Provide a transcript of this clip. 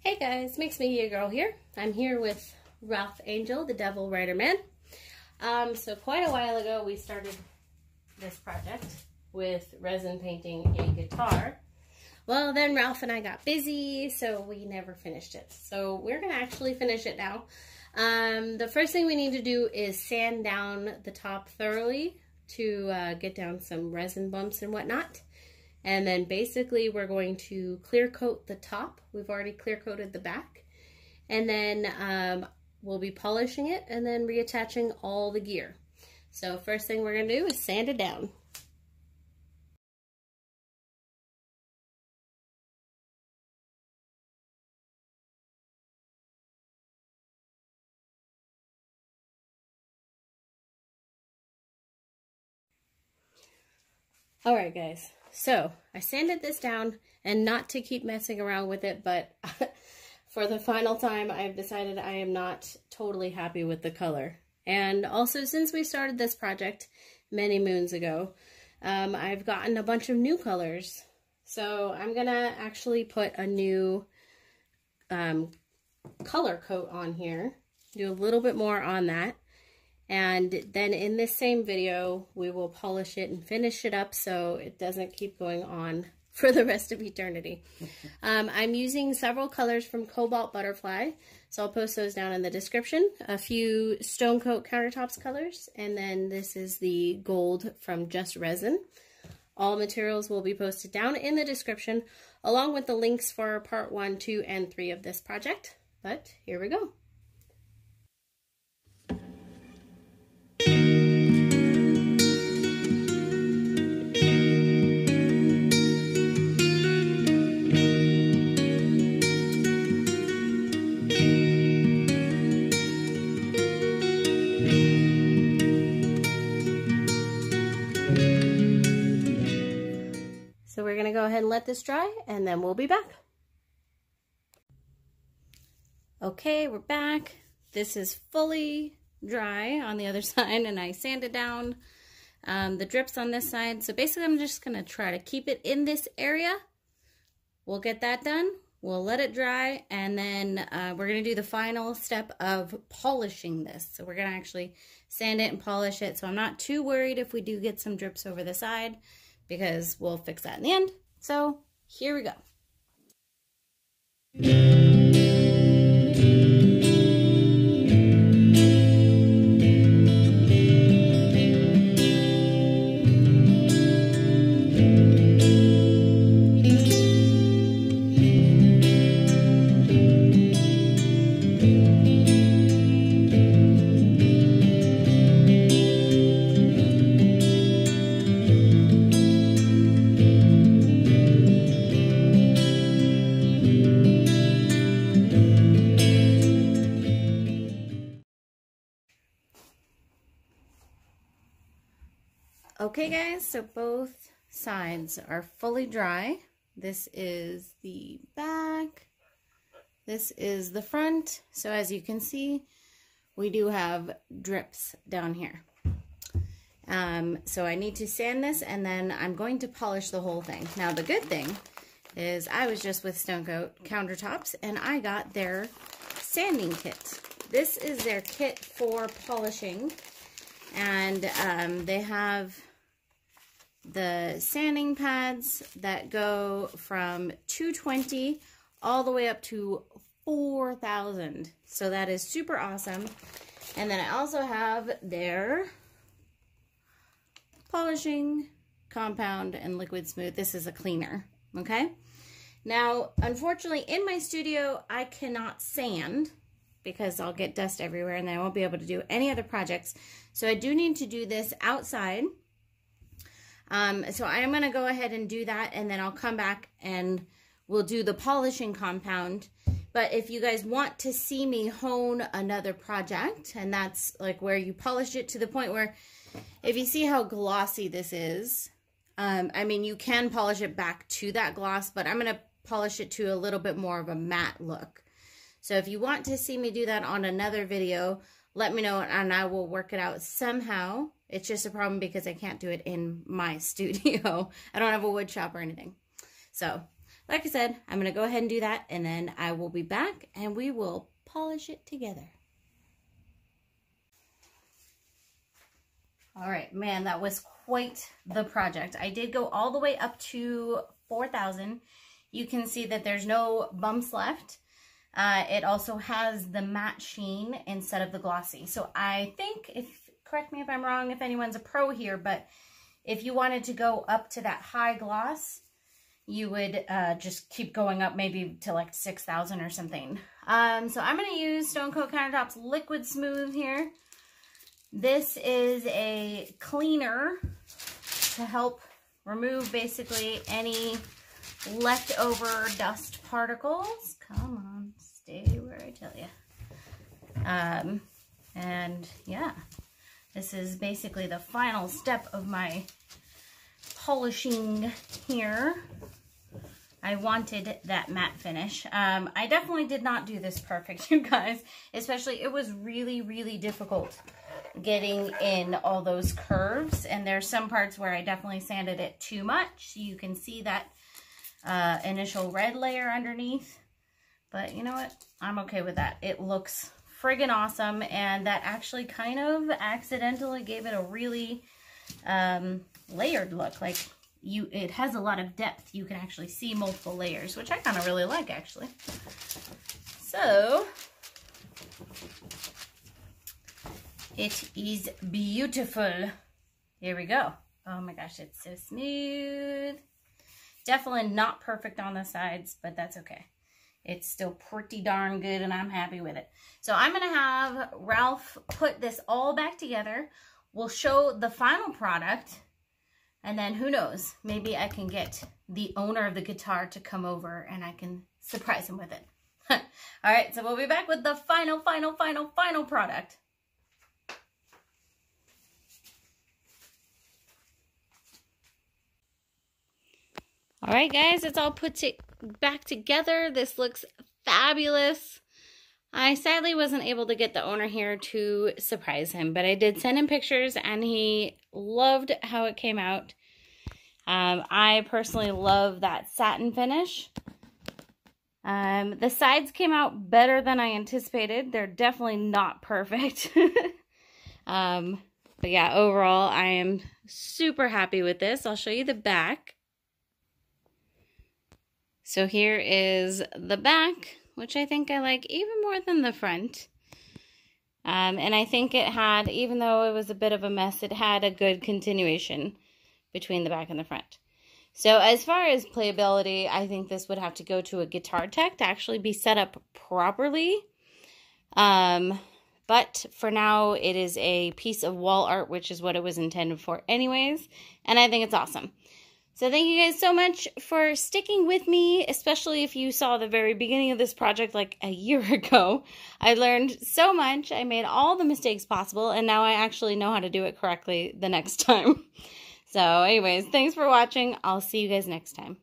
Hey guys, Mixed Media Girl here. I'm here with Ralph Angel, the Devil Rider Man. So quite a while ago we started this project with resin painting a guitar. Well, then Ralph and I got busy, so we never finished it. So we're gonna actually finish it now. The first thing we need to do is sand down the top thoroughly to get down some resin bumps and whatnot. And then basically we're going to clear coat the top. We've already clear coated the back. And then we'll be polishing it and then reattaching all the gear. So first thing we're gonna do is sand it down. All right, guys. So I sanded this down, and not to keep messing around with it, but for the final time, I've decided I am not totally happy with the color. And also, since we started this project many moons ago, I've gotten a bunch of new colors. So I'm gonna actually put a new color coat on here, do a little bit more on that. And then in this same video, we will polish it and finish it up so it doesn't keep going on for the rest of eternity. I'm using several colors from Cobalt Butterfly, so I'll post those down in the description. A few Stone Coat Countertops colors, and then this is the gold from Just Resin. All materials will be posted down in the description, along with the links for part 1, 2, and 3 of this project. But here we go. So we're going to go ahead and let this dry, and then we'll be back. Okay, we're back. This is fully dry on the other side, and I sanded down the drips on this side. So basically, I'm just going to try to keep it in this area. We'll get that done. We'll let it dry, and then we're going to do the final step of polishing this. So we're going to actually sand it and polish it. So I'm not too worried if we do get some drips over the side, because we'll fix that in the end. So here we go. Okay guys, so both sides are fully dry. This is the back, this is the front. So as you can see, we do have drips down here. So I need to sand this, and then I'm going to polish the whole thing. Now the good thing is I was just with Stone Coat Countertops, and I got their sanding kit. This is their kit for polishing, and they have the sanding pads that go from 220 all the way up to 4,000. So that is super awesome. And then I also have their polishing compound and liquid smooth. This is a cleaner, okay? Now, unfortunately, in my studio, I cannot sand because I'll get dust everywhere and then I won't be able to do any other projects. So I do need to do this outside. So I'm going to go ahead and do that, and then I'll come back and we'll do the polishing compound. But if you guys want to see me hone another project, and that's like where you polish it to the point where, if you see how glossy this is, I mean, you can polish it back to that gloss, but I'm going to polish it to a little bit more of a matte look. So if you want to see me do that on another video, let me know and I will work it out somehow. It's just a problem because I can't do it in my studio. I don't have a wood shop or anything. So like I said, I'm going to go ahead and do that, and then I will be back and we will polish it together. All right, man, that was quite the project. I did go all the way up to 4,000. You can see that there's no bumps left. It also has the matte sheen instead of the glossy. So I think, correct me if I'm wrong, if anyone's a pro here, but if you wanted to go up to that high gloss, you would just keep going up maybe to like 6,000 or something. So I'm going to use Stone Coat Countertops Liquid Smooth here. This is a cleaner to help remove basically any leftover dust particles. Come on, stay where I tell you. And yeah, this is basically the final step of my polishing here. I wanted that matte finish. I definitely did not do this perfect, you guys. Especially, it was really, really difficult getting in all those curves. And there's some parts where I definitely sanded it too much. You can see that initial red layer underneath. But you know what? I'm okay with that. It looks friggin' awesome. And that actually kind of accidentally gave it a really layered look. Like, it has a lot of depth. You can actually see multiple layers, which I kind of really like, actually. So, it is beautiful. Here we go. Oh my gosh, it's so smooth. Definitely not perfect on the sides, but that's okay. It's still pretty darn good, and I'm happy with it. So I'm going to have Ralph put this all back together. We'll show the final product. And then who knows, maybe I can get the owner of the guitar to come over and I can surprise him with it. All right, so we'll be back with the final product. All right, guys, it's all put back together. This looks fabulous. I sadly wasn't able to get the owner here to surprise him, but I did send him pictures and he loved how it came out. I personally love that satin finish. The sides came out better than I anticipated. They're definitely not perfect. But yeah, overall, I am super happy with this. I'll show you the back. So here is the back, which I think I like even more than the front. And I think it had, even though it was a bit of a mess, it had a good continuation between the back and the front. So as far as playability, I think this would have to go to a guitar tech to actually be set up properly. But for now, it is a piece of wall art, which is what it was intended for anyways. And I think it's awesome. So thank you guys so much for sticking with me, especially if you saw the very beginning of this project like a year ago. I learned so much. I made all the mistakes possible, and now I actually know how to do it correctly the next time. So anyways, thanks for watching. I'll see you guys next time.